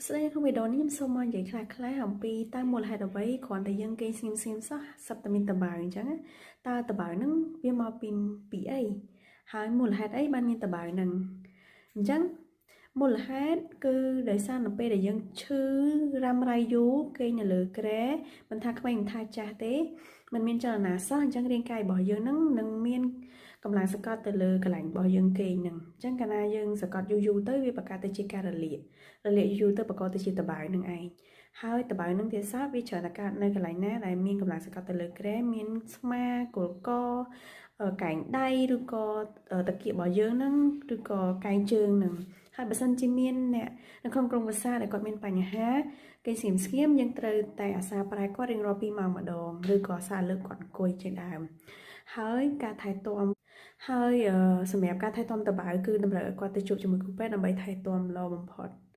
ស្ដីក្នុងវីដេអូនេះខ្ញុំសូមមកនិយាយខ្លះៗអំពីតាមមូលហេតុអ្វីគ្រាន់តែយើងគេងស្ងៀមសោះសត្វតែមានតបៅអញ្ចឹងតើតបៅហ្នឹងវាមកពីអីហើយមូលហេតុអីបានមានតបៅហ្នឹងអញ្ចឹងមូលហេតុគឺដោយសារនៅពេលដែលយើងឈឺរ៉ាំរ៉ៃយូរគេងនៅលើគ្រែមិនថាក្មេងមិនថាចាស់ទេมันមានចលនាសោះអញ្ចឹងរាងកាយរបស់យើងហ្នឹងនឹងមានកម្លាំងសង្កត់ទៅលើកន្លែងរបស់យើងគេងហ្នឹងអញ្ចឹងកាលណាយើងសង្កត់យូរទៅវាបង្កើតទៅជាការរលាកយូរទៅបង្កទៅជាតបៅនឹងឯងហើយតបៅនឹងទៀតសោះវាច្រើនតែកើតនៅកន្លែងណាដែលមានកម្លាំងសង្កត់ទៅលើគ្រែមានស្មាគល់កកែងដៃឬក៏តាគៀករបស់យើងហ្នឹងឬក៏កែងជើងហ្នឹងហើយបើសិនជាមានអ្នកនៅក្នុងក្រុមគ្រួសារដែលគាត់មានបញ្ហាគេស្ងៀមយើងត្រូវតែអាសាប្រែគាត់រៀងរាល់2ម៉ោងម្ដងឬក៏អាសាលើកគាត់អង្គុយជាដើមហើយការថែទាំហើយសម្រាប់ការថែទាំតបៅគឺតម្រូវឲ្យគាត់ទៅជួបជាមួយគ្រូពេទ្យដើម្បីថែទាំល្អបំផុត